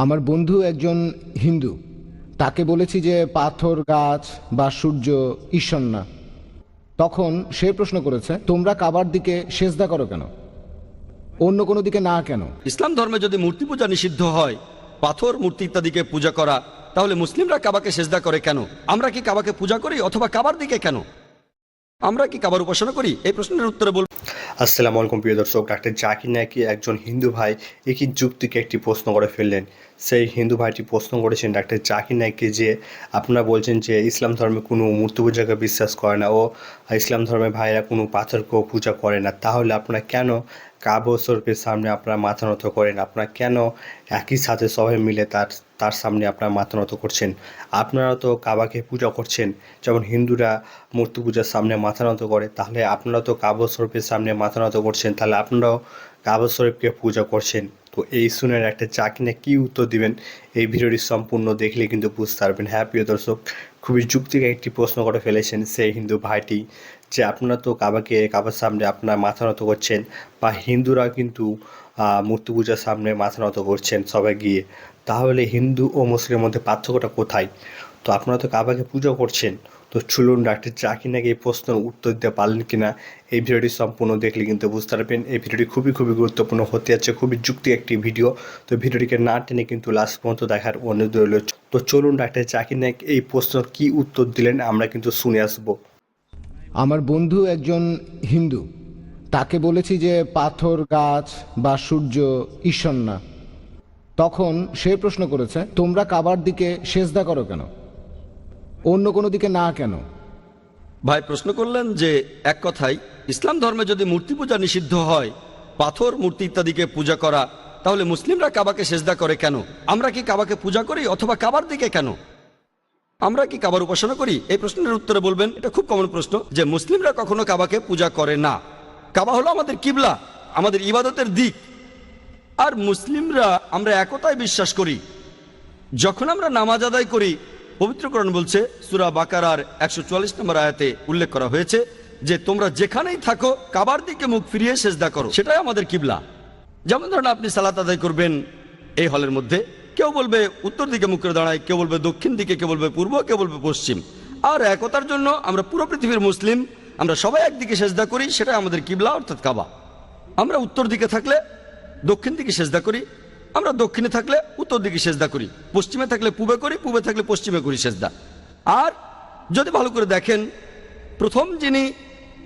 আমার বন্ধু একজন হিন্দু, তাকে বলেছি যে পাথর, গাছ বা সূর্য ঈশ্বর না। তখন সে প্রশ্ন করেছে, তোমরা কাবার দিকে সেজদা করো কেন, অন্য কোনো দিকে না কেন? ইসলাম ধর্মে যদি মূর্তি পূজা নিষিদ্ধ হয়, পাথর, মূর্তি ইত্যাদিকে পূজা করা, তাহলে মুসলিমরা কাবাকে সেজদা করে কেন? আমরা কি কাবাকে পূজা করি অথবা কাবার দিকে কেন? আমরা কি কাবার উপাসনা করি? এই প্রশ্নের উত্তরে বলব। আসসালামু আলাইকুম প্রিয় দর্শক, ডাক্তার জাকির নাকি একজন হিন্দু ভাই একই যুক্তিকে একটি প্রশ্ন করে ফেললেন। সেই হিন্দু ভাইটি প্রশ্ন করেছেন ডাক্তার জাকির নাইককে যে আপনারা বলছেন যে ইসলাম ধর্মে কোনো মূর্তি পূজাকে বিশ্বাস করে না ও ইসলাম ধর্মের ভাইরা কোনো পাথরকেও পূজা করে না, তাহলে আপনারা কেন কাবা শরীফের সামনে আপনারা মাথা নত করেন? আপনারা কেন একই সাথে সবাই মিলে তার সামনে আপনারা মাথা নত করছেন? আপনারা তো কাবাকে পূজা করছেন, যেমন হিন্দুরা মূর্তি পূজার সামনে মাথা নত করে, তাহলে আপনারা তো কাবা শরীফের সামনে মাথা নত করছেন, তাহলে আপনারাও কাবা শরীফকে পূজা করছেন। তো এই শুনে একটা চাকরিনে কী উত্তর দিবেন, এই ভিডিওটি সম্পূর্ণ দেখলে কিন্তু বুঝতে পারবেন। হ্যাঁ প্রিয় দর্শক, খুবই যুক্তিক একটি প্রশ্ন করে ফেলেছেন সেই হিন্দু ভাইটি যে আপনারা তো কাবার সামনে আপনারা মাথা নত করছেন, বা হিন্দুরা কিন্তু মূর্তি পূজার সামনে মাথা নত করছেন সবাই গিয়ে, তাহলে হিন্দু ও মুসলিমের মধ্যে পার্থক্যটা কোথায়? তো আপনারা তো কাবাকে পূজা করছেন। তো চলুন ডাক্তার জাকির নাকি এই প্রশ্নের উত্তর দিতে পারলেন কিনা, এই ভিডিওটি সম্পূর্ণ দেখলে কিন্তু বুঝতে পারবেন। এই ভিডিওটি খুবই গুরুত্বপূর্ণ হতে যাচ্ছে, খুবই যুক্তি একটি ভিডিও। তো ভিডিওটিকে না টেনে কিন্তু লাস্ট পর্যন্ত দেখার অনুরোধ রইল। তো চলুন ডাক্তার জাকির নাইক এই প্রশ্নের কী উত্তর দিলেন আমরা কিন্তু শুনে আসবো। আমার বন্ধু একজন হিন্দু, তাকে বলেছি যে পাথর, গাছ বা সূর্য ঈশ্বর না। তখন সে প্রশ্ন করেছে, তোমরা কাবার দিকে সেজদা করো কেন, অন্য কোনো দিকে না কেন? ভাই প্রশ্ন করলেন যে এক কথায় ইসলাম ধর্মে যদি মূর্তি পূজা নিষিদ্ধ হয়, পাথর, মূর্তি ইত্যাদিকে পূজা করা, তাহলে মুসলিমরা কাবাকে সেজদা করে কেন? আমরা কি কাবাকে পূজা করি অথবা কাবার দিকে কেন? আমরা কি কাবার উপাসনা করি? এই প্রশ্নের উত্তরে বলবেন, এটা খুব কমন প্রশ্ন, যে মুসলিমরা কখনো কাবাকে পূজা করে না। কাবা হলো আমাদের কিবলা, আমাদের ইবাদতের দিক। আর মুসলিমরা আমরা একতায় বিশ্বাস করি। যখন আমরা নামাজ আদায় করি, পবিত্র কোরআন বলছে সূরা বাকারার 144 নম্বর আয়াতে উল্লেখ করা হয়েছে যে তোমরা যেখানেই থাকো কাবার দিকে মুখ ফিরিয়ে সেজদা করো, সেটাই আমাদের কিবলা। যেমন ধরুন আপনি সালাত আদায় করবেন এই হলের মধ্যে, কেউ বলবে উত্তর দিকে মুখ করে দাঁড়ায়, কেউ বলবে দক্ষিণ দিকে, কেউ বলবে পূর্ব, কেউ বলবে পশ্চিম। আর একতার জন্য আমরা পুরো পৃথিবীর মুসলিম, আমরা সবাই একদিকে সেজদা করি, সেটাই আমাদের কিবলা অর্থাৎ কাবা। আমরা উত্তর দিকে থাকলে দক্ষিণ দিকে সেজদা করি, আমরা দক্ষিণে থাকলে উত্তর দিকে সেজদা করি, পশ্চিমে থাকলে পূবে করি, পূবে থাকলে পশ্চিমে করি সেজদা। আর যদি ভালো করে দেখেন, প্রথম যিনি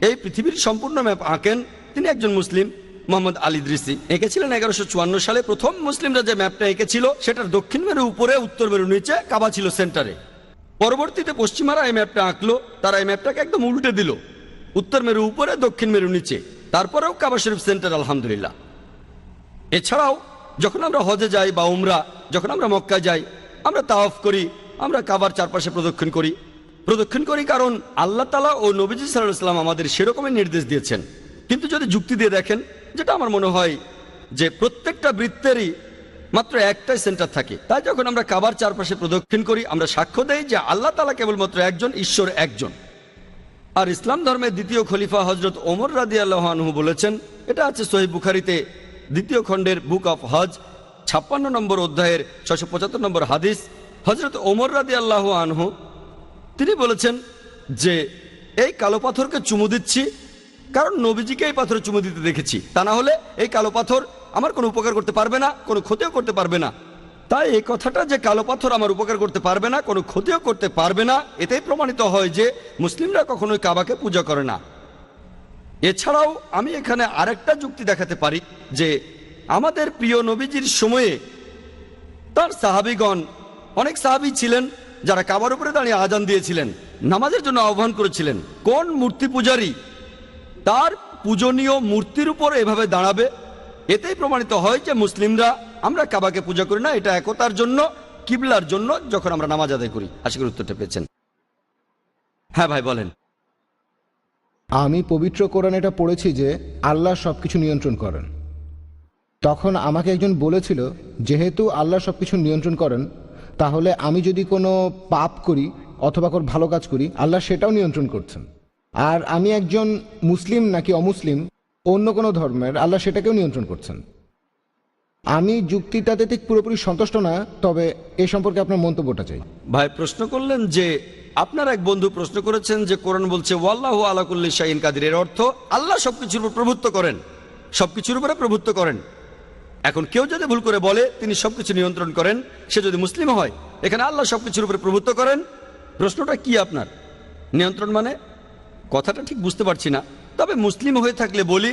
এই পৃথিবীর সম্পূর্ণ ম্যাপ আঁকেন তিনি একজন মুসলিম, মোহাম্মদ আলী ইদ্রিসি এঁকেছিলেন 1154 সালে। প্রথম মুসলিমরা যে ম্যাপটা এঁকেছিল সেটার দক্ষিণ মেরু উপরে, উত্তর মেরু নিচে, কাবা ছিল সেন্টারে। পরবর্তীতে পশ্চিমারা এই ম্যাপটা আঁকলো, তারা এই ম্যাপটাকে একদম উল্টে দিল, উত্তর মেরু উপরে, দক্ষিণ মেরু নিচে, তারপরেও কাবা শরীফ সেন্টার আলহামদুলিল্লাহ। এছাড়াও যখন আমরা হজে যাই বা উমরা, যখন আমরা মক্কায় যাই, আমরা তাওয়াফ করি, আমরা কাবার চারপাশে প্রদক্ষিণ করি কারণ আল্লাহ তাআলা ও নবীজি সাল্লাল্লাহু আলাইহি ওয়াসাল্লাম আমাদের সেরকমই নির্দেশ দিয়েছেন। কিন্তু যদি যুক্তি দিয়ে দেখেন, যেটা আমার মনে হয় যে প্রত্যেকটা বৃত্তেরই মাত্র একটাই সেন্টার থাকে, তাই যখন আমরা কাবার চারপাশে প্রদক্ষিণ করি আমরা সাক্ষ্য দেই যে আল্লাহ তাআলা কেবলমাত্র একজন, ঈশ্বর একজন। আর ইসলাম ধর্মের দ্বিতীয় খলিফা হযরত ওমর রাদিয়াল্লাহু আনহু বলেছেন, এটা আছে সহিহ বুখারীতে দ্বিতীয় খণ্ডের বুক অফ হজ 56 নম্বর অধ্যায়ের 675 নম্বর হাদিস। হযরত ওমর রাদিয়াল্লাহু আনহু তিনি বলেছেন যে এই কালো পাথরকে চুমু দিচ্ছি কারণ নবীজিকে এই পাথরে চুমু দিতে দেখেছি, তা না হলে এই কালো পাথর আমার কোনো উপকার করতে পারবে না, কোনো ক্ষতিও করতে পারবে না। তাই এই কথাটা যে কালো পাথর আমার উপকার করতে পারবে না, কোনো ক্ষতিও করতে পারবে না, এতেই প্রমাণিত হয় যে মুসলিমরা কখনোই কাবাকে পূজা করে না। এছাড়াও আমি এখানে আরেকটা যুক্তি দেখাতে পারি যে আমাদের প্রিয় নবীজির সময়ে তার সাহাবীগণ, অনেক সাহাবী ছিলেন যারা কাবার উপরে দাঁড়িয়ে আজান দিয়েছিলেন, নামাজের জন্য আহ্বান করেছিলেন। কোন মূর্তি পূজারী তার পূজনীয় মূর্তির উপর এভাবে দাঁড়াবে? এতেই প্রমাণিত হয় যে মুসলিমরা আমরা কাবাকে পূজা করি না, এটা একতার জন্য, কিবলার জন্য যখন আমরা নামাজ আদায় করি। আশা করি উত্তরটা পেয়েছেন। হ্যাঁ ভাই বলেন। আমি পবিত্র কোরআনে এটা পড়েছি যে আল্লাহ সব কিছু নিয়ন্ত্রণ করেন। তখন আমাকে একজন বলেছিল, যেহেতু আল্লাহ সব কিছু নিয়ন্ত্রণ করেন, তাহলে আমি যদি কোনো পাপ করি অথবা কোনো ভালো কাজ করি, আল্লাহ সেটাও নিয়ন্ত্রণ করছেন। আর আমি একজন মুসলিম নাকি অমুসলিম, অন্য কোনো ধর্মের, আল্লাহ সেটাকেও নিয়ন্ত্রণ করছেন। আমি যুক্তিটাতে ঠিক পুরোপুরি সন্তুষ্ট না, তবে এ সম্পর্কে আপনার মন্তব্যটা চাই। ভাই প্রশ্ন করলেন যে আপনার এক বন্ধু প্রশ্ন করেছেন যে কোরআন বলছে ওয়াল্লাহু আলা কুল্লি শাইইন কাদির, এর অর্থ আল্লাহ সবকিছুর উপর প্রভুত্ব করেন, সবকিছুর উপরে প্রভুত্ব করেন। এখন কেউ যদি ভুল করে বলে তিনি সবকিছু নিয়ন্ত্রণ করেন, সে যদি মুসলিম হয়, এখানে আল্লাহ সবকিছুর উপরে প্রভুত্ব করেন, প্রশ্নটা কি আপনার? নিয়ন্ত্রণ মানে কথাটা ঠিক বুঝতে পারছি না। তবে মুসলিম হয়ে থাকলে বলি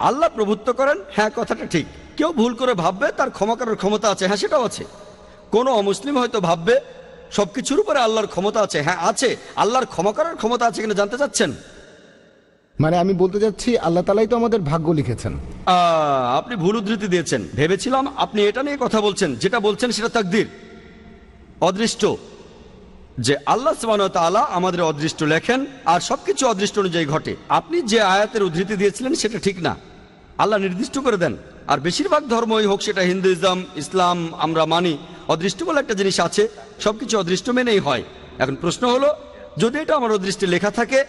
আল্লাহ প্রভুত্ব করেন, হ্যাঁ কথাটা ঠিক। কেউ ভুল করে ভাববে তার ক্ষমা করার ক্ষমতা আছে, হ্যাঁ সেটাও আছে। কোনো অমুসলিম হয়তো ভাববে সবকিছুর উপরে আল্লাহর ক্ষমতা আছে, হ্যাঁ আছে। আল্লাহর ক্ষমা করার ক্ষমতা আছে কিনা জানতে চাচ্ছেন? মানে আমি বলতে চাচ্ছি আল্লাহ তালাই তো আমাদের ভাগ্য লিখেছেন। আপনি ভুল উদ্ধৃতি দিয়েছেন। ভেবেছিলাম আপনি এটা নিয়ে কথা বলছেন। যেটা বলছেন সেটা তাকদীর, অদৃষ্ট, যে আল্লাহ সুবহানাহু ওয়া তাআলা আমাদের অদৃষ্ট লেখেন আর সবকিছু অদৃষ্ট অনুযায়ী ঘটে। আপনি যে আয়াতের উদ্ধৃতি দিয়েছিলেন সেটা ঠিক না। আল্লাহ নির্দিষ্ট করে দেন। আর বেশিরভাগ ধর্মই হোক, সেটা হিন্দুইজম, ইসলাম, আমরা মানি অদৃষ্ট বলে একটা জিনিস আছে, সবকিছু অদৃষ্ট মেনেই হয়। এখন প্রশ্ন হলো, যদি এটা আমার অদৃষ্টে লেখা থাকে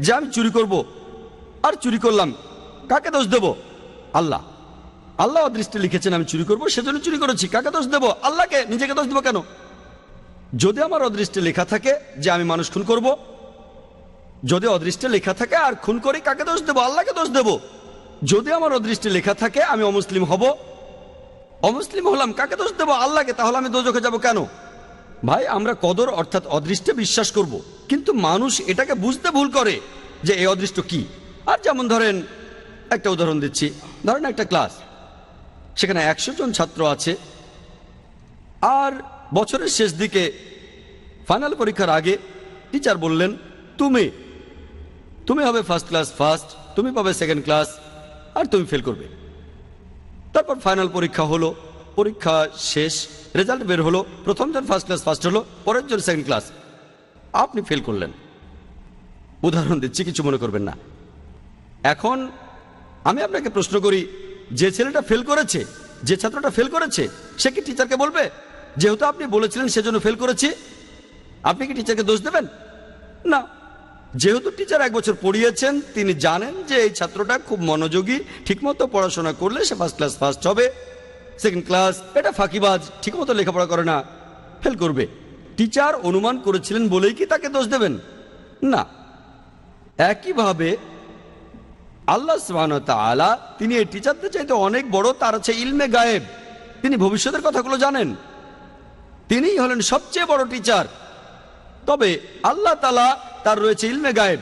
যে আমি চুরি করব আর চুরি করলাম, কাকে দোষ দেব? আল্লাহ। আল্লাহ অদৃষ্টে লিখেছেন আমি চুরি করব, সেজন্য চুরি করেছি, কাকে দোষ দেব? আল্লাহকে। নিজেকে দোষ দেব কেন? যদি আমার অদৃষ্টে লেখা থাকে যে আমি মানুষ খুন করব, যদি অদৃষ্টে লেখা থাকে আর খুন করি, কাকে দোষ দেব? আল্লাহকে দোষ দেব। যদি আমার অদৃষ্টে লেখা থাকে আমি অমুসলিম হব, অমুসলিম হলাম, কাকে দোষ দেব? আল্লাহকে। তাহলে আমি দোজখে যাব কেন? ভাই আমরা কদর অর্থাৎ অদৃষ্টে বিশ্বাস করব, কিন্তু মানুষ এটাকে বুঝতে ভুল করে যে এই অদৃষ্ট কি। আর যেমন ধরেন, একটা উদাহরণ দিচ্ছি, ধরেন একটা ক্লাস, সেখানে 100 জন ছাত্র আছে, আর বছরের শেষ দিকে ফাইনাল পরীক্ষার আগে টিচার বললেন তুমি হবে ফার্স্ট ক্লাস ফার্স্ট, তুমি পাবে সেকেন্ড ক্লাস, আর তুমি ফেল করবে। তারপর ফাইনাল পরীক্ষা হলো, পরীক্ষা শেষ, রেজাল্ট বের হলো, প্রথম জন ফার্স্ট ক্লাস ফার্স্ট হলো, পরের জন সেকেন্ড ক্লাস, আপনি ফেল করলেন। উদাহরণ দিচ্ছি, কিছু মনে করবেন না। এখন আমি আপনাকে প্রশ্ন করি, যে ছেলেটা ফেল করেছে, যে ছাত্রটা ফেল করেছে, সে কি টিচারকে বলবে যেহেতু আপনি বলেছিলেন সেজন্য ফেল করেছি? আপনি কি টিচারকে দোষ দেবেন? না। যেহেতু টিচার 1 বছর পড়িয়েছেন, তিনি জানেন যে এই ছাত্রটা খুব মনোযোগী, ঠিকমতো পড়াশোনা করলে সে ফার্স্ট ক্লাস ফার্স্ট হবে, সেকেন্ড ক্লাস এটা ফাঁকিবাজ, ঠিকমতো লেখাপড়া করে না, ফেল করবে। টিচার অনুমান করেছিলেন বলেই কি তাকে দোষ দেবেন? না। একইভাবে আল্লাহ সুবহানাহু ওয়া তাআলা তিনি এই টিচারদের চাইতে অনেক বড়, তার আছে ইলমে গায়েব, তিনি ভবিষ্যতের কথাগুলো জানেন, তিনিই হলেন সবচেয়ে বড় টিচার। তবে আল্লাহ তাআলা তার রয়েছে ইলমে গায়েব,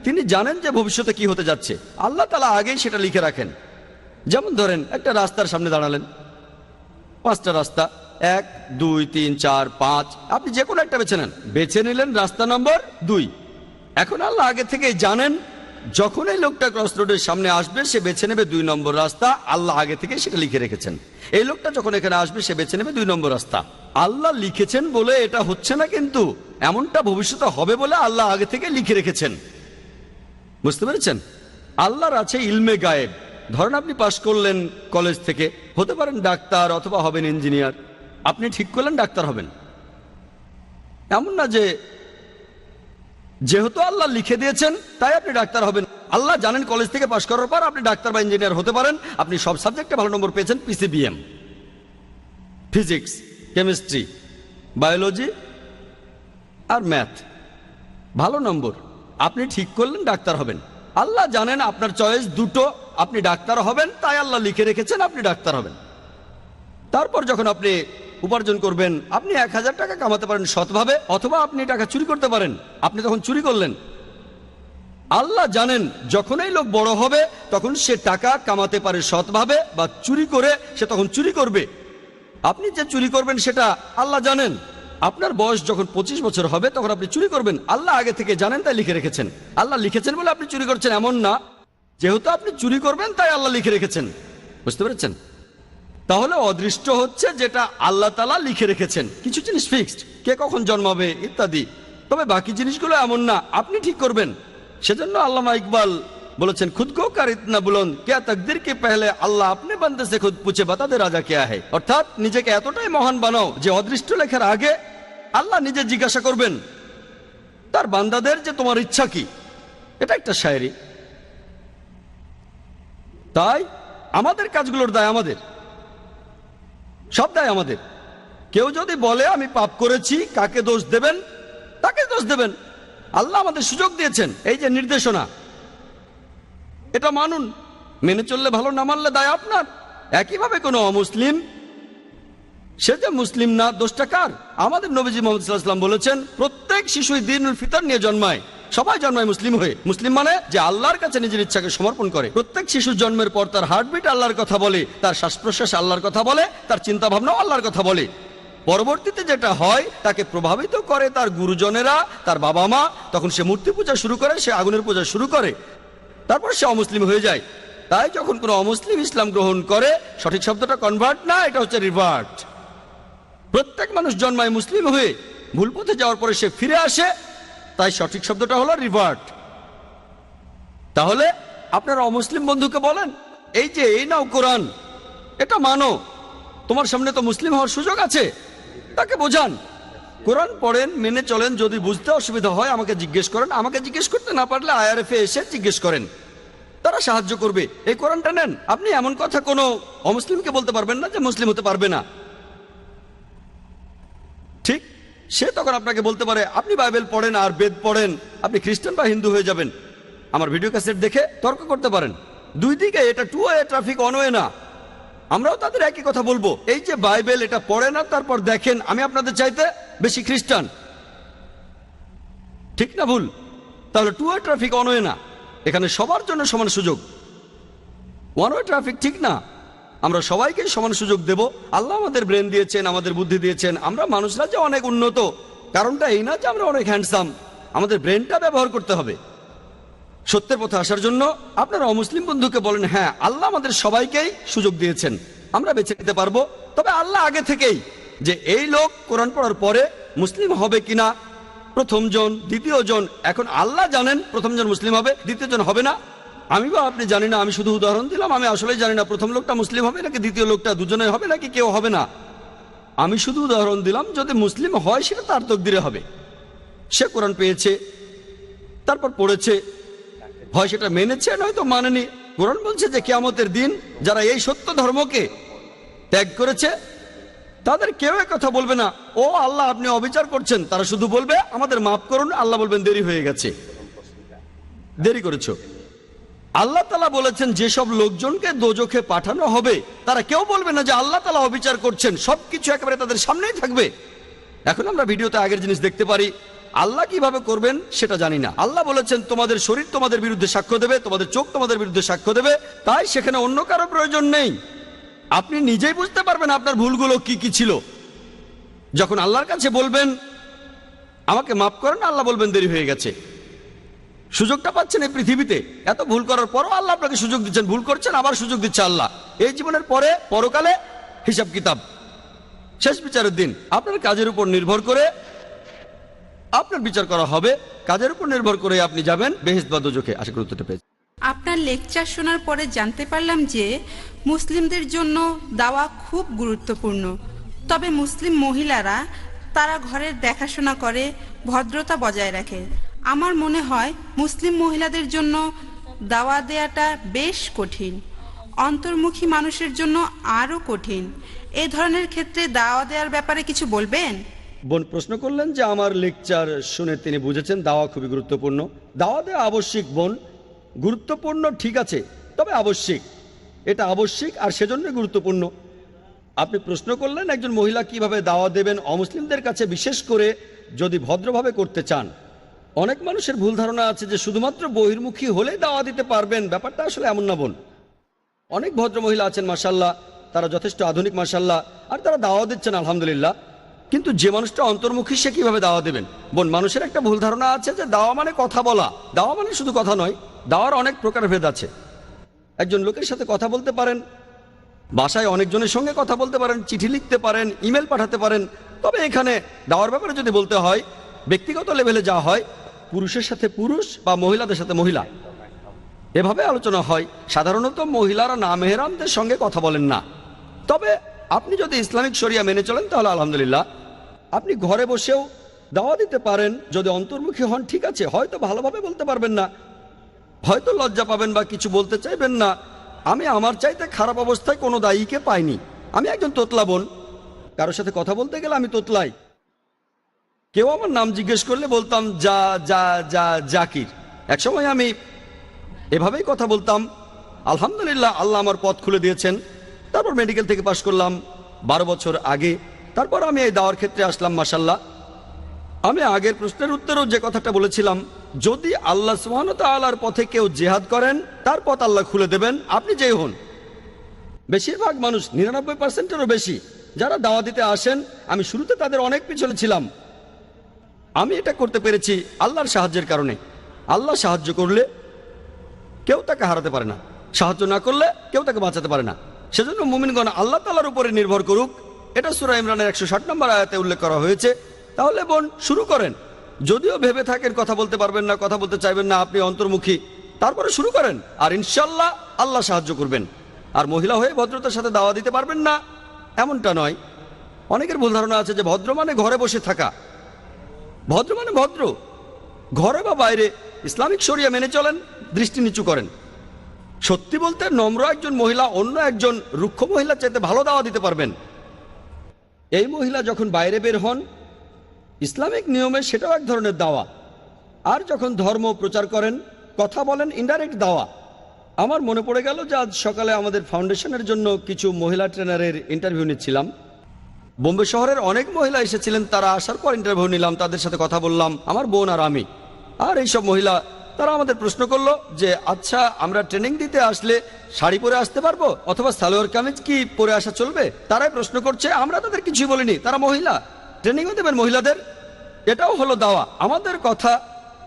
তিনি জানেন যে ভবিষ্যতে কি হতে যাচ্ছে, আল্লাহ তাআলা আগেই সেটা লিখে রাখেন। যেমন ধরেন একটা রাস্তার সামনে দাঁড়ালেন, 5টা রাস্তা, 1 2 3 4 5, আপনি যে কোনো একটা বেছে নেন, বেছে নিলেন রাস্তা নম্বর 2। এখন আল্লাহ আগে থেকেই জানেন যখন এই লোকটা ক্রস রোডের সামনে আসবে সে বেছে নেবে 2 নম্বর রাস্তা, আল্লাহ আগে থেকে সেটা লিখে রেখেছেন। এই লোকটা যখন এখানে আসবে সে বেছে নেবে 2 নম্বর রাস্তা, আল্লাহ লিখেছেন বলে এটা হচ্ছে না, কিন্তু এমনটা ভবিষ্যতে হবে বলে আল্লাহ আগে থেকে লিখে রেখেছেন। বুঝতে পেরেছেন? আল্লাহর আছে ইলমে গায়েব। ধরেন আপনি পাশ করলেন কলেজ থেকে, হতে পারেন ডাক্তার অথবা হবেন ইঞ্জিনিয়ার, আপনি ঠিক করলেন ডাক্তার হবেন। এমন না যে যেহেতু আল্লাহ লিখে দিয়েছেন তাই আপনি ডাক্তার হবেন। আল্লাহ জানেন কলেজ থেকে পাশ করার পর আপনি ডাক্তার বা ইঞ্জিনিয়ার হতে পারেন, আপনি সব সাবজেক্টে ভালো নম্বর পেয়েছেন, পিসিবিএম, ফিজিক্স, কেমিস্ট্রি, বায়োলজি আর ম্যাথ, ভালো নম্বর, আপনি ঠিক করলেন ডাক্তার হবেন। আল্লাহ জানেন আপনার চয়েস দুটো, আপনি ডাক্তার হবেন, তাই আল্লাহ লিখে রেখেছেন আপনি ডাক্তার হবেন। তারপর যখন আপনি উপার্জন করবেন, আপনি 1000 টাকা কামাতে পারেন সৎভাবে, অথবা আপনি টাকা চুরি করতে পারেন, আপনি তখন চুরি করলেন। আল্লাহ জানেন যখন এই লোক বড় হবে তখন সে টাকা কামাতে পারে সৎভাবে, বা চুরি করে সে তখন চুরি করবে। আপনি যে চুরি করবেন সেটা আল্লাহ জানেন। আপনার বয়স যখন 25 বছর হবে তখন আপনি চুরি করবেন, আল্লাহ আগে থেকে জানেন তাই লিখে রেখেছেন। আল্লাহ লিখেছেন বলে আপনি চুরি করছেন এমন না, যেহেতু আপনি চুরি করবেন তাই আল্লাহ লিখে রেখেছেন। বুঝতে পেরেছেন? তাহলে অদৃষ্ট হচ্ছে যেটা আল্লাহ তাআলা লিখে রেখেছেন, কিছু জিনিস ফিক্সড, কে কখন জন্মাবে ইত্যাদি। তবে বাকি জিনিসগুলো এমন না, আপনি ঠিক করবেন। সেজন্য আল্লামা ইকবাল বলেছেন, খুদ কো কার ইতনা বুলন্দ क्या तकदीर के पहले আল্লাহ আপনি বান্দে সে খুদ পুছে বাতা দে রাজা क्या है। অর্থাৎ নিজেকে এতটাই মহান বানাও যে অদৃষ্ট লেখার আগে আল্লাহ নিজে জিজ্ঞাসা করবেন তার বান্দাদের যে তোমার ইচ্ছা কি। এটা একটা শায়রি। তাই আমাদের কাজগুলোর দায় আমাদের, সব দায় আমাদের। কেউ যদি বলে আমি পাপ করেছি, কাকে দোষ দেবেন? তাকে দোষ দেবেন। আল্লাহ আমাদের সুযোগ দিয়েছেন, এই যে নির্দেশনা, এটা মানুন, মেনে চললে ভালো, না মানলে দায় আপনার। একইভাবে কোনো অমুসলিম, সে যে মুসলিম না, দোষটা কার? আমাদের নবীজি মুহাম্মদ সাল্লাল্লাহু আলাইহি ওয়াসাল্লাম বলেছেন প্রত্যেক শিশুই দ্বীনুল ফিতর নিয়ে জন্মায়। সবাই জন্মায় মুসলিম হয়ে। মুসলিম মানে যে আল্লাহর কাছে নিজের ইচ্ছাকে সমর্পণ করে। প্রত্যেক শিশুর জন্মের পর তার হার্টবিট আল্লাহর কথা বলে, তার শ্বাস প্রশ্বাস আল্লাহর কথা বলে, তার চিন্তা ভাবনাও আল্লাহর কথা বলে। পরবর্তীতে যেটা হয়, তাকে প্রভাবিত করে তার গুরুজনেরা, তার বাবা মা। তখন সে মূর্তি পূজা শুরু করে, সে আগুনের পূজা শুরু করে, তারপর সে অমুসলিম হয়ে যায়। তাই যখন কোনো অমুসলিম ইসলাম গ্রহণ করে, সঠিক শব্দটা কনভার্ট না, এটা হচ্ছে রিভার্ট। প্রত্যেক মানুষ জন্মায় মুসলিম হয়ে, ভুল পথে যাওয়ার পরে সে ফিরে আসে, তাই সঠিক শব্দটা হলো রিভার্ট। তাহলে আপনারা অমুসলিম বন্ধুকে বলেন, এই যে এই নাও কোরআন, এটা মানো, তোমার সামনে তো মুসলিম হওয়ার সুযোগ আছে, তাকে বোঝান। কোরআন পড়েন, মেনে চলেন। যদি বুঝতে অসুবিধা হয় আমাকে জিজ্ঞেস করেন, আমাকে জিজ্ঞেস করতে না পারলে IRF-এ এসে জিজ্ঞেস করেন, তারা সাহায্য করবে। এই কোরআনটা নেন। আপনি এমন কথা কোনো অমুসলিমকে বলতে পারবেন না যে মুসলিম হতে পারবে না, ঠিক? সে তখন আপনাকে বলতে পারে আপনি বাইবেল পড়েন আর বেদ পড়েন, আপনি খ্রিস্টান বা হিন্দু হয়ে যাবেন। আমার ভিডিও ক্যাসেট দেখে তর্ক করতে পারেন। দুই দিকে, এটা two way traffic, one way না। আমরাও তাদের একই কথা বলবো, এই যে বাইবেল এটা পড়ে না, তারপর দেখেন আমি আপনাদের চাইতে বেশি খ্রিস্টান, ঠিক না ভুল? তাহলে two way traffic, one way না। এখানে সবার জন্য সমান সুযোগ। ওয়ান ওয়ে ট্রাফিক ঠিক না। আমরা সবাইকে সমান সুযোগ দেব। আল্লাহ আমাদের ব্রেন দিয়েছেন, আমাদের বুদ্ধি দিয়েছেন। আমরা মানুষরা যে অনেক উন্নত, কারণটা এই না যে আমরা অনেক হ্যান্ডসাম। আমাদের ব্রেনটা ব্যবহার করতে হবে সত্যের পথে আসার জন্য। আপনারা অমুসলিম বন্ধুকে বলেন, হ্যাঁ আল্লাহ আমাদের সবাইকেই সুযোগ দিয়েছেন, আমরা বেছে নিতে পারবো। তবে আল্লাহ আগে থেকেই যে এই লোক কোরআন পড়ার পরে মুসলিম হবে কিনা, প্রথম জন, দ্বিতীয় জন, এখন আল্লাহ জানেন প্রথম জন মুসলিম হবে, দ্বিতীয় জন হবে না। আমি বা আপনি জানি না, আমি শুধু উদাহরণ দিলাম। আমি আসলে জানি না প্রথম লোকটা মুসলিম হবে নাকি দ্বিতীয় লোকটা, দুজনে হবে নাকি কেউ হবে না। আমি শুধু উদাহরণ দিলাম। যদি মুসলিম হয় সেটা তার তকদিরে হবে। সে কোরআন পেয়েছে, তারপর পড়েছে, হয় সেটা মেনেছে নয়তো মানেনি। কোরআন বলছে যে কিয়ামতের দিন যারা এই সত্য ধর্মকে ত্যাগ করেছে তাদের কেউ কথা বলবে না, ও আল্লাহ আপনি অবিচার করছেন। তারা শুধু বলবে আমাদের মাফ করুন। আল্লাহ বলবেন দেরি হয়ে গেছে, দেরি করেছো। আল্লাহ তাআলা বলেছেন যেসব লোকজনকে দোজখে পাঠানো হবে তারা কেউ বলবে না যে আল্লাহ তাআলা অবিচার করছেন। সবকিছু একেবারে তাদের সামনেই থাকবে। এখন আমরা ভিডিওতে আগের জিনিস দেখতে পারি, আল্লাহ কিভাবে করবেন সেটা জানি না। আল্লাহ বলেছেন তোমাদের শরীর তোমাদের বিরুদ্ধে সাক্ষ্য দেবে, তোমাদের চোখ তোমাদের বিরুদ্ধে সাক্ষ্য দেবে। তাই সেখানে অন্য কারো প্রয়োজন নেই। আপনি নিজেই বুঝতে পারবেন আপনার ভুলগুলো কি কি ছিল। যখন আল্লাহর কাছে বলবেন আমাকে মাফ করেন, আল্লাহ বলবেন দেরি হয়ে গেছে। সুযোগটা পাচ্ছেন এই পৃথিবীতে, এত ভুল করার পরও আল্লাহ আপনাকে সুযোগ দিচ্ছেন। ভুল করছেন, আবার সুযোগ দিচ্ছে আল্লাহ। এই জীবনের পরে পরকালে হিসাব কিতাব, শেষ বিচারের দিন আপনার কাজের উপর নির্ভর করে আপনার বিচার করা হবে। কাজের উপর নির্ভর করে আপনি যাবেন বেহেশত বা দোজখে। আশা করি উত্তরটা পেয়েছেন। আপনার লেকচার শোনার পরে জানতে পারলাম যে মুসলিমদের জন্য দাওয়া খুব গুরুত্বপূর্ণ। তবে মুসলিম মহিলারা তারা ঘরের দেখাশোনা করে, ভদ্রতা বজায় রাখে। আমার মনে হয় মুসলিম মহিলাদের জন্য দাওয়া দেয়াটা বেশ কঠিন, অন্তর্মুখী মানুষের জন্য আরও কঠিন। এই ধরনের ক্ষেত্রে দাওয়া দেওয়ার ব্যাপারে কিছু বলবেন? বোন প্রশ্ন করলেন যে আমার লেকচার শুনে তিনি বুঝেছেন দাওয়া খুবই গুরুত্বপূর্ণ। দাওয়া দেওয়া আবশ্যিক বোন, গুরুত্বপূর্ণ ঠিক আছে, তবে আবশ্যিক। এটা আবশ্যিক আর সেজন্য গুরুত্বপূর্ণ। আপনি প্রশ্ন করলেন একজন মহিলা কিভাবে দাওয়া দেবেন অমুসলিমদের কাছে, বিশেষ করে যদি ভদ্রভাবে করতে চান। অনেক মানুষের ভুল ধারণা আছে যে শুধুমাত্র বহির্মুখী হলেই দাওয়া দিতে পারবেন। ব্যাপারটা আসলে এমন না বোন। অনেক ভদ্র মহিলা আছেন মাশাআল্লাহ, তারা যথেষ্ট আধুনিক মাশাআল্লাহ, আর তারা দাওয়া দিচ্ছেন আলহামদুলিল্লাহ। কিন্তু যে মানুষটা অন্তর্মুখী সে কিভাবে দাওয়া দেবেন? বোন, মানুষের একটা ভুল ধারণা আছে যে দাওয়া মানে কথা বলা। দাওয়া মানে শুধু কথা নয়, দাওয়ার অনেক প্রকারভেদ আছে। একজন লোকের সাথে কথা বলতে পারেন, বাসায় অনেকজনের সঙ্গে কথা বলতে পারেন, চিঠি লিখতে পারেন, ইমেল পাঠাতে পারেন। তবে এখানে দাওয়ার ব্যাপারে যদি বলতে হয়, ব্যক্তিগত লেভেলে যা হয়, পুরুষের সাথে পুরুষ বা মহিলাদের সাথে মহিলা, এভাবে আলোচনা হয়। সাধারণত মহিলারা না মেহরামদের সঙ্গে কথা বলেন না। তবে আপনি যদি ইসলামিক শরিয়া মেনে চলেন তাহলে আলহামদুলিল্লাহ আপনি ঘরে বসেও দাওয়া দিতে পারেন। যদি অন্তর্মুখী হন ঠিক আছে, হয়তো ভালোভাবে বলতে পারবেন না, হয়তো লজ্জা পাবেন বা কিছু বলতে চাইবেন না। আমি আমার চাইতে খারাপ অবস্থায় কোনো দায়ীকে পাইনি। আমি একজন তোতলা বোন, কারোর সাথে কথা বলতে গেলে আমি তোতলাই। কেউ আমার নাম জিজ্ঞেস করলে বলতাম জাকির। একসময় আমি এভাবেই কথা বলতাম। আলহামদুলিল্লাহ, আল্লাহ আমার পথ খুলে দিয়েছেন। তারপর মেডিকেল থেকে পাশ করলাম 12 বছর আগে। তারপর আমি এই দাওয়ার ক্ষেত্রে আসলাম। মাশাল্লাহ, আমি আগের প্রশ্নের উত্তরেও যে কথাটা বলেছিলাম, যদি আল্লাহ সুবহানাহু ওয়া তাআলার পথে কেউ জিহাদ করেন, তার পথ আল্লাহ খুলে দেবেন, আপনি যেই হন। বেশিরভাগ মানুষ, 99%-এরও বেশি যারা দাওয়া দিতে আসেন, আমি শুরুতে তাদের অনেক পিছনে ছিলাম। আমি এটা করতে পেরেছি আল্লাহর সাহায্যের কারণে। আল্লাহ সাহায্য করলে কেউ তাকে হারাতে পারে না, সাহায্য না করলে কেউ তাকে বাঁচাতে পারে না। সেজন্য মুমিনগণ আল্লাহ তাআলার উপরে নির্ভর করুক। এটা সূরা ইমরানের 160 নম্বর আয়াতে উল্লেখ করা হয়েছে। তাহলে বোন, শুরু করেন। যদিও ভেবে থাকেন কথা বলতে পারবেন না, কথা বলতে চাইবেন না, আপনি অন্তর্মুখী, তারপরে শুরু করেন, আর ইনশাল্লাহ আল্লাহ সাহায্য করবেন। আর মহিলা হয়ে ভদ্রতার সাথে দাওয়া দিতে পারবেন না এমনটা নয়। অনেকের ভুল ধারণা আছে যে ভদ্র মানে ঘরে বসে থাকা। ভদ্র মানে ভদ্র, ঘরে বা বাইরে ইসলামিক শরিয়া মেনে চলেন, দৃষ্টি নিচু করেন। সত্যি বলতে নম্র একজন মহিলা অন্য একজন রুক্ষ মহিলার চাইতে ভালো দাওয়া দিতে পারবেন। এই মহিলা যখন বাইরে বের হন ইসলামিক নিয়মে, সেটাও এক ধরনের দাওয়া। আর যখন ধর্ম প্রচার করেন, কথা বলেন, ইনডাইরেক্ট দাওয়া। আমার মনে পড়ে গেল যে আজ সকালে আমাদের ফাউন্ডেশনের জন্য কিছু মহিলা ট্রেনারের ইন্টারভিউ নিচ্ছিলাম। বোম্বে শহরের অনেক মহিলা এসেছিলেন। তারা আসার পর ইন্টারভিউ নিলাম, তাদের সাথে কথা বললাম, আমার বোন আর আমি। আর এইসব মহিলা তারা আমাদের প্রশ্ন করলো যে আচ্ছা, আমরা ট্রেনিং দিতে আসলে শাড়ি পরে আসতে পারবো অথবা সালোয়ার কামিজ কি পরে আসা চলবে? তারাই প্রশ্ন করছে, আমরা তাদের কিছুই বলিনি। তারা মহিলা, ট্রেনিংও দেবেন মহিলাদের। এটাও হলো দাওয়া। আমাদের কথা,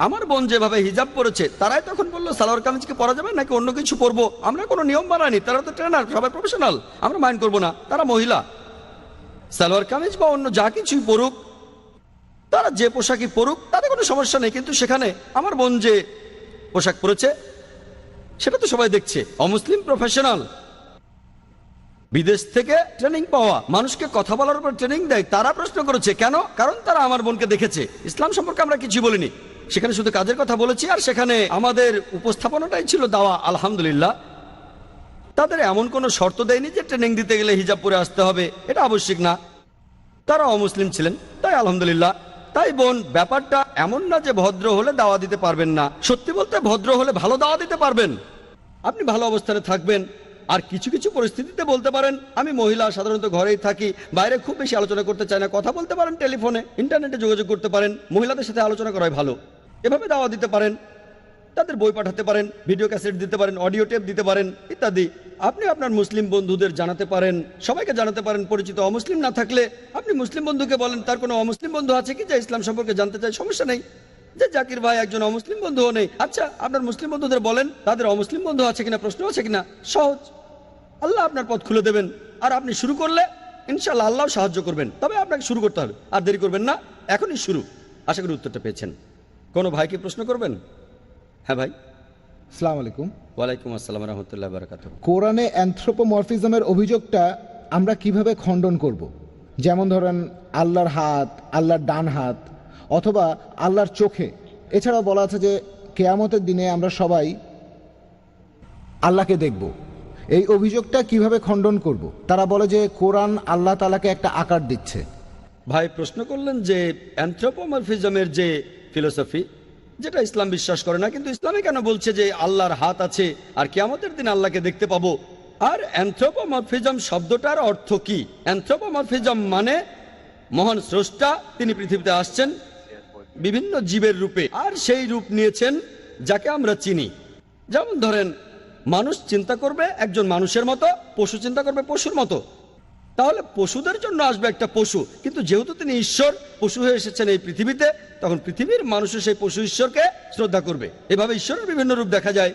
আমার বোন যেভাবে হিজাব পরেছে, তারাই তখন বললো সালোয়ার কামিজ কি পরা যাবে নাকি অন্য কিছু পরবো। আমরা কোনো নিয়ম বানাইনি, তারা তো ট্রেনার, সবাই প্রফেশনাল, আমরা মাইন্ড করবো না। তারা মহিলা, সালোয়ার কামিজ বা অন্য যা কিছুই পরুক, তারা যে পোশাকই পরুক, তাতে কোনো সমস্যা নেই। কিন্তু সেখানে আমার বোন যে পোশাক পরেছে সেটা তো সবাই দেখছে। অমুসলিম প্রফেশনাল, বিদেশ থেকে ট্রেনিং পাওয়া মানুষকে কথা বলার উপর ট্রেনিং দেয়, তারা প্রশ্ন করেছে কেন? কারণ তারা আমার বোনকে দেখেছে। ইসলাম সম্পর্কে আমরা কিছু বলিনি, সেখানে শুধু কাজের কথা বলেছি। আর সেখানে আমাদের উপস্থাপনাটাই ছিল দাওয়া। আলহামদুলিল্লাহ, তাদের এমন কোনো শর্ত দেয়নি যে ট্রেনিং দিতে গেলে হিজাব পরে আসতে হবে, এটা আবশ্যিক না। তারা অমুসলিম ছিলেন, তাই আলহামদুলিল্লাহ। তাই বোন, ব্যাপারটা এমন না যে ভদ্র হলে দাওয়া দিতে পারবেন না। সত্যি বলতে ভদ্র হলে ভালো দাওয়া দিতে পারবেন। আপনি ভালো অবস্থানে থাকবেন। আর কিছু কিছু পরিস্থিতিতে বলতে পারেন, আমি মহিলা, সাধারণত ঘরেই থাকি, বাইরে খুব বেশি আলোচনা করতে চাই না, কথা বলতে পারেন টেলিফোনে, ইন্টারনেটে যোগাযোগ করতে পারেন, মহিলাদের সাথে আলোচনা করাই ভালো। এভাবে দাওয়া দিতে পারেন। তাদের বই পাঠাতে পারেন, ভিডিও ক্যাসেট দিতে পারেন, অডিও টেপ দিতে পারেন ইত্যাদি। আপনি আপনার মুসলিম বন্ধুদের জানাতে পারেন, সবাইকে জানাতে পারেন। পরিচিত অমুসলিম না থাকলে আপনি মুসলিম বন্ধুকে বলেন, তার কোনো অমুসলিম বন্ধু আছে কি যে ইসলাম সম্পর্কে জানতে চায়? সমস্যা নেই। যে জাকির ভাই একজন অমুসলিম বন্ধুও নেই, আচ্ছা আপনার মুসলিম বন্ধুদের বলেন তাদের অমুসলিম বন্ধু আছে কিনা, প্রশ্ন আছে কিনা। সহজ, আল্লাহ আপনার পথ খুলে দেবেন। আর আপনি শুরু করলে ইনশাআল্লাহ আল্লাহ সাহায্য করবেন। তবে আপনাকে শুরু করতে হবে, আর দেরি করবেন না, এখনই শুরু। আশা করি উত্তরটা পেয়েছেন। কোনো ভাইকে প্রশ্ন করবেন? হ্যাঁ ভাই। আসসালামু আলাইকুম। ওয়ালাইকুম আসসালাম রহমতুল্লাহ বারাকাতুহু। কোরআনে অ্যানথ্রোপোমরফিজমের অভিযোগটা আমরা কিভাবে খণ্ডন করব? যেমন ধরেন আল্লাহর হাত, আল্লাহর ডান হাত, অথবা আল্লাহর চোখে। এছাড়াও বলা আছে যে কেয়ামতের দিনে আমরা সবাই আল্লাহকে দেখব। এই অভিযোগটা কিভাবে খণ্ডন করব? তারা বলে যে কোরআন আল্লাহ তাআলাকে একটা আকার দিচ্ছে। ভাই প্রশ্ন করলেন যে অ্যানথ্রোপোমরফিজমের যে ফিলোসফি, যেটা ইসলাম বিশ্বাস করে না, কিন্তু ইসলামে কেন বলছে যে আল্লাহর হাত আছে আর কিয়ামতের দিন আল্লাহকে দেখতে পাবো? আর অ্যানথ্রোপোমরফিজম শব্দটার অর্থ কি? অ্যানথ্রোপোমরফিজম মানে মহান স্রষ্টা, তিনি পৃথিবীতে আসছেন বিভিন্ন জীবের রূপে, আর সেই রূপ নিয়েছেন যাকে আমরা চিনি। যেমন ধরেন, মানুষ চিন্তা করবে একজন মানুষের মতো, পশু চিন্তা করবে পশুর মতো। তাহলে পশুদের জন্য আসবে একটা পশু, কিন্তু যেহেতু তিনি ঈশ্বর, পশু হয়ে এসেছেন এই পৃথিবীতে, তখন পৃথিবীর মানুষও সেই পশু ঈশ্বরকে শ্রদ্ধা করবে। এভাবে ঈশ্বরের বিভিন্ন রূপ দেখা যায়,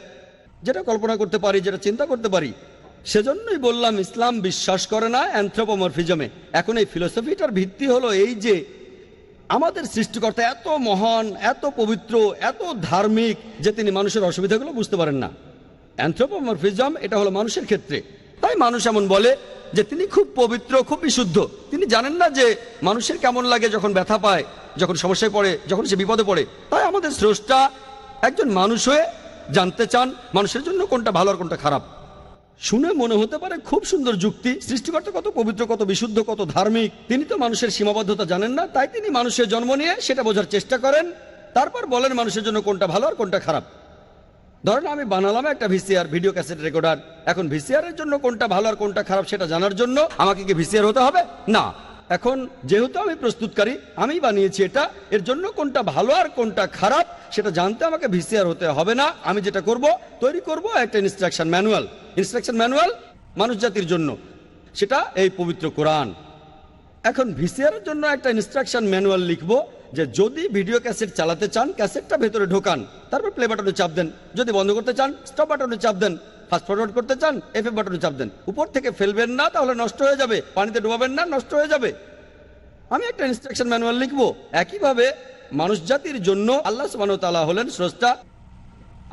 যেটা কল্পনা করতে পারি, যেটা চিন্তা করতে পারি। সেজন্যই বললাম ইসলাম বিশ্বাস করে না অ্যানথ্রোপোমরফিজমে। এখন এই ফিলোসফিটার ভিত্তি হলো এই যে আমাদের সৃষ্টিকর্তা এত মহান, এত পবিত্র, এত ধার্মিক যে তিনি মানুষের অসুবিধাগুলো বুঝতে পারেন না। অ্যানথ্রোপোমরফিজম এটা হলো মানুষের ক্ষেত্রে। তাই মানুষ এমন বলে যে তিনি খুব পবিত্র, খুব বিশুদ্ধ। তিনি জানেন না যে মানুষের কেমন লাগে যখন ব্যথা পায়, যখন সমস্যায় পড়ে, যখন সে বিপদে পড়ে। তাই আমাদের স্রষ্টা একজন মানুষ হয়ে জানতে চান মানুষের জন্য কোনটা ভালো আর কোনটা খারাপ। শুনে মনে হতে পারে খুব সুন্দর যুক্তি, সৃষ্টিকর্তা কত পবিত্র, কত বিশুদ্ধ, কত ধার্মিক, তিনি তো মানুষের সীমাবদ্ধতা জানেন না, তাই তিনি মানুষের জন্ম নিয়ে সেটা বোঝার চেষ্টা করেন, তারপর বলেন মানুষের জন্য কোনটা ভালো আর কোনটা খারাপ। ধরেন আমি বানালাম একটা ভিসিআর, ভিডিও ক্যাসেট রেকর্ডার। এখন ভিসিআর এর জন্য কোনটা ভালো আর কোনটা খারাপ সেটা জানার জন্য আমাকে কি ভিসিআর হতে হবে? না। এখন যেহেতু আমি প্রস্তুতকারী, আমি বানিয়েছি এটা, এর জন্য কোনটা ভালো আর কোনটা খারাপ সেটা জানতে আমাকে ভিসিআর হতে হবে না। আমি যেটা করব, তৈরি করব একটা ইনস্ট্রাকশন ম্যানুয়াল। ইনস্ট্রাকশন ম্যানুয়াল মানুষ জাতির জন্য, সেটা এই পবিত্র কোরআন। এখন ভিসিআর এর জন্য একটা ইনস্ট্রাকশন ম্যানুয়াল লিখবো যে যদি ভিডিও ক্যাসেট চালাতে চান ক্যাসেটটা ভেতরে ঢোকান, তারপর প্লে বাটনে চাপ দেন, যদি বন্ধ করতে চান স্টপ বাটনে চাপ দেন, ফাস্ট ফরওয়ার্ড করতে চান এফএফ বাটনে চাপ দেন। উপর থেকে ফেলবেন না, তাহলে নষ্ট হয়ে যাবে, পানিতে ডোবাবেন না, নষ্ট হয়ে যাবে। আমি একটা ইনস্ট্রাকশন ম্যানুয়াল লিখবো। একইভাবে মানুষ জাতির জন্য আল্লাহ সুবহানাহু ওয়া তাআলা হলেন স্রষ্টা,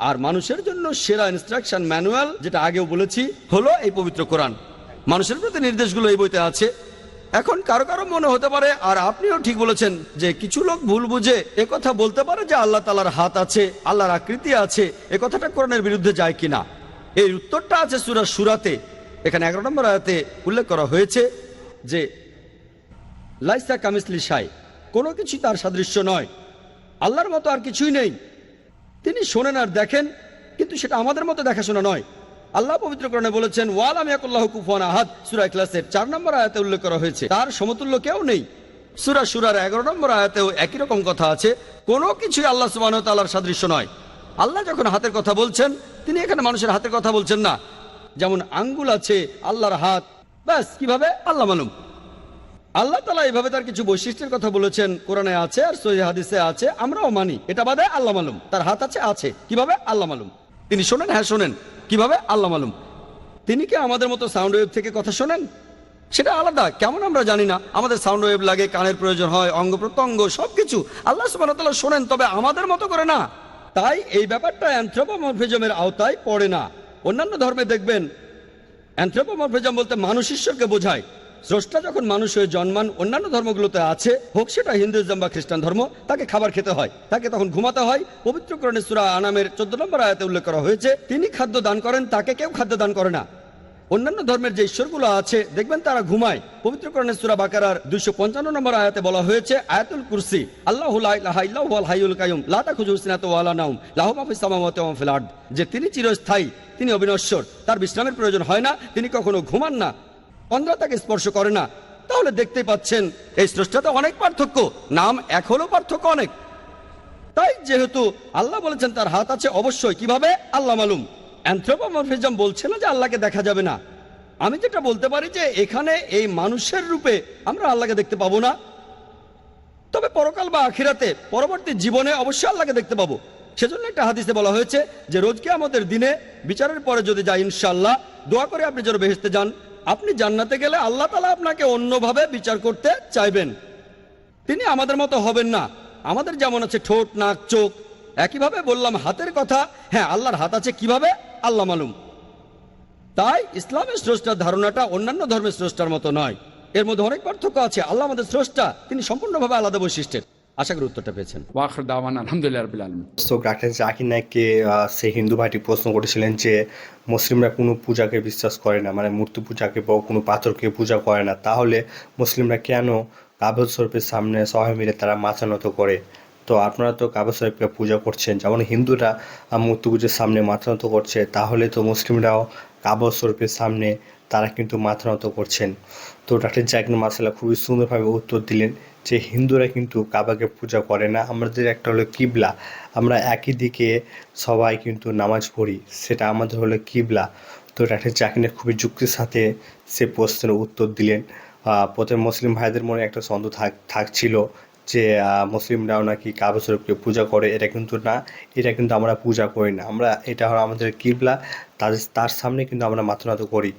আর মানুষের জন্য সেরা ইনস্ট্রাকশন ম্যানুয়াল, যেটা আগেও বলেছি, হলো এই পবিত্র কোরআন। মানুষের প্রতি নির্দেশগুলো এই বইতে আছে। এখন কারো কারো মনে হতে পারে, আর আপনিও ঠিক বলেছেন, যে কিছু লোক ভুল বুঝে কথা বলতে পারে যে আল্লাহ তাআলার হাত আছে, আল্লাহর আকৃতি আছে, এ কথাটা কোরআনের বিরুদ্ধে যায় কিনা। এই উত্তরটা আছে সূরা সূরাতে। এখানে 11 নম্বর আয়াতে উল্লেখ করা হয়েছে যে লাইসা কামিসলি শাই, কোনো কিছু তার সাদৃশ্য নয়, আল্লাহর মতো আর কিছুই নেই। তিনি শোনেন আর দেখেন, কিন্তু সেটা আমাদের মতো দেখাশোনা নয়। আল্লাহ পবিত্র কোরআনে বলেছেন ওয়ালাম ইয়াকুল্লাহু কুফুয়ান আহাদ, সূরা ইখলাসের 4 নম্বর আয়াতে উল্লেখ করা হয়েছে তার সমতুল্য কেউ নেই। সূরা সূরার 11 নম্বর আয়াতেও একই রকম কথা আছে, কোনো কিছুই আল্লাহ সুবহানাহু ওয়া তাআলার সাদৃশ্য নয়। আল্লাহ যখন হাতের কথা বলছেন, তিনি এখানে মানুষের হাতের কথা বলছেন না। যেমন আঙ্গুল আছে, আল্লাহর হাত, ব্যাস, কিভাবে আল্লাহ মালুম। আল্লাহ তাআলা এইভাবে তার কিছু বৈশিষ্ট্যের কথা বলেছেন, কোরআনে আছে আর সহিহ হাদিসে আছে, আমরাও মানি। এটা বাদে আল্লাহ মালুম, তার হাত আছে, কিভাবে আল্লাহ মালুম। তিনি শোনেন, হ্যাঁ শোনেন, কিভাবে আল্লাহ মালুম। তিনি কি আমাদের মতো সাউন্ড ওয়েভ থেকে কথা শোনেন? সেটা আলাদা, কেমন আমরা জানি না। আমাদের সাউন্ড ওয়েভ লাগে, কানের প্রয়োজন হয়, অঙ্গ প্রত্যঙ্গ সবকিছু। আল্লাহ সুবহানাহু ওয়া তাআলা শোনেন, তবে আমাদের মতো করে না। তাই এই ব্যাপারটা অ্যানথ্রোপোমরফিজমের আওতায় পড়ে না। অন্যান্য ধর্মে দেখবেন অ্যানথ্রোপোমরফিজম বলতে মানুষ ঈশ্বরকে বোঝায়। স্রষ্টা যখন মানুষ হয়ে জন্মান, অন্যান্য ধর্মগুলোতে আছে, হোক সেটা হিন্দুইজম বা খ্রিস্টান ধর্ম, তাকে খাবার খেতে হয়, তাকে তখন ঘুমাতে হয়। পবিত্র কোরআনে সূরা আনামের 14 নম্বর আয়াতে উল্লেখ করা হয়েছে তিনি খাদ্য দান করেন, তাকে কেউ খাদ্য দান করে না। অন্যান্য ধর্মের যে ঈশ্বরগুলো আছে দেখবেন তারা ঘুমায়। পবিত্র কোরআনে সূরা বাকারার 255 নম্বর আয়াতে বলা হয়েছে আয়াতুল কুরসি, আল্লাহু লা ইলাহা ইল্লা হুয়াল হাইয়ুল কাইয়ুম লা তাখুযুহু সিনাতুন ওয়া লা নাওম লাহু মা ফিস সামাওয়াতি ওয়া মা ফিল আরদ, যে তিনি চিরস্থায়ী, তিনি অবিনশ্বর, তার বিশ্রামের প্রয়োজন হয় না, তিনি কখনো ঘুমান না, অন্ধ্রা তাকে স্পর্শ করে না। তাহলে দেখতেই পাচ্ছেন এই স্রষ্টাতে অনেক পার্থক্য, নাম এক হলেও পার্থক্য অনেক। তাই যেহেতু আল্লাহ বলেছেন তার হাত আছে, অবশ্যই কিভাবে আল্লাহ মালুম। অ্যানথ্রোপোমরফিজম বলছে না যে আল্লাহকে দেখা যাবে না। আমি যেটা বলতে পারি যে এখানে এই মানুষের রূপে আমরা আল্লাহকে দেখতে পাবো না, তবে পরকাল বা আখিরাতে পরবর্তী জীবনে অবশ্যই আল্লাহকে দেখতে পাবো। সেজন্য একটা হাদিসে বলা হয়েছে যে রোজ কিয়ামতের দিনে বিচারের পরে যদি যাই, ইনশাআল্লাহ দোয়া করে আপনি যেন বেহেশতে যান, আপনি জান্নাতে গেলে আল্লাহ তাআলা আপনাকে অন্যভাবে বিচার করতে চাইবেন। তিনি আমাদের মতো হবেন না। আমাদের যেমন আছে ঠোঁট, নাক, চোখ, একইভাবে বললাম হাতের কথা, হ্যাঁ আল্লাহর হাত আছে, কিভাবে আল্লাহ মালুম। তাই ইসলামের স্রষ্টার ধারণাটা অন্যান্য ধর্মের স্রষ্টার মতো নয়, এর মধ্যে অনেক পার্থক্য আছে। আল্লাহ আমাদের স্রষ্টা, তিনি সম্পূর্ণভাবে আলাদা বৈশিষ্ট্যের। আশা করি উত্তরটা পেয়েছেন। ওয়াখির দাওয়ানা আলহামদুলিল্লাহি রাব্বিল আলামিন। তো ডাক্তার জাকির নায়েককে সেই হিন্দু ভাইটি প্রশ্ন করেছিলেন যে মুসলিমরা কোনো পূজাকে বিশ্বাস করে না, মানে মূর্তি পূজাকে বা কোনো পাথরকে পূজা করে না, তাহলে মুসলিমরা কেন কাবা শরীফের সামনে সবাই মিলে তারা মাথা নত করে? তো আপনারা তো কাবা শরীফকে পূজা করছেন, যেমন হিন্দুরা মূর্তি পুজোর সামনে মাথা নত করছে, তাহলে তো মুসলিমরাও কাবা শরীফের সামনে তারা কিন্তু মাথা নত করছেন। তো ডাক্তার জাকির মাসাল্লাহ খুবই সুন্দরভাবে উত্তর দিলেন যে হিন্দুরা কিন্তু কাবাকে পূজা করে না, আমাদের একটা হলো কিবলা, আমরা একই দিকে সবাই কিন্তু নামাজ পড়ি, সেটা আমাদের হলো কিবলা। তো ডাক্তার জাকির খুবই যুক্তির সাথে সে প্রশ্নের উত্তর দিলেন। প্রথমে মুসলিম ভাইদের মনে একটা সন্দেহ থাকছিল যে মুসলিমরাও নাকি কাবা শরীফকে পূজা করে, এটা কিন্তু না, এটা কিন্তু আমরা পূজা করি না, আমরা এটা হলো আমাদের কিবলা, তার সামনে কিন্তু আমরা মাথা নত করি।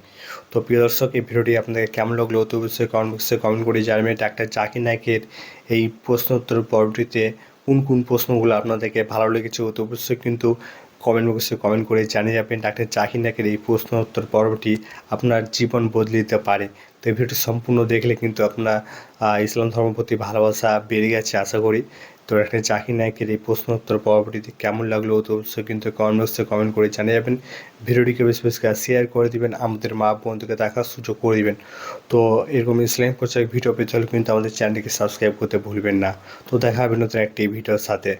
তো প্রিয় দর্শক, এই ভিডিওটি আপনাদের কেমন লাগলো অতি অবশ্যই কমেন্ট বক্সে কমেন্ট করে জানাবেন। ডাক্তার জাকির নায়েকের এই প্রশ্ন উত্তর পর্বটিতে কোন কোন প্রশ্নগুলো আপনাদেরকে ভালো লেগেছে অতি অবশ্যই কিন্তু কমেন্ট বক্সে কমেন্ট করে জানিয়ে যাবেন। ডাক্তার জাকির নায়েকের এই প্রশ্ন উত্তর পর্বটি আপনার জীবন বদলে দিতে পারে। তো এই ভিডিওটি সম্পূর্ণ দেখলে কিন্তু আপনার ইসলাম ধর্মের প্রতি ভালোবাসা বেড়ে গেছে আশা করি। তো ডাক্তার জাকির নায়েকের এই প্রশ্ন উত্তর পরবর্তীতে কেমন লাগলো তো অবশ্যই কিন্তু কমেন্ট বক্সে কমেন্ট করে জানিয়ে যাবেন। ভিডিওটিকে বেশি বেশি করে শেয়ার করে দিবেন, আমাদের মা বন্ধুকে দেখার সুযোগ করে দিবেন। তো এরকম ইসলামিক প্রচার ভিডিও পেতে হলে কিন্তু আমাদের চ্যানেলটিকে সাবস্ক্রাইব করতে ভুলবেন না। তো দেখা হবে নতুন একটি ভিডিওর সাথে।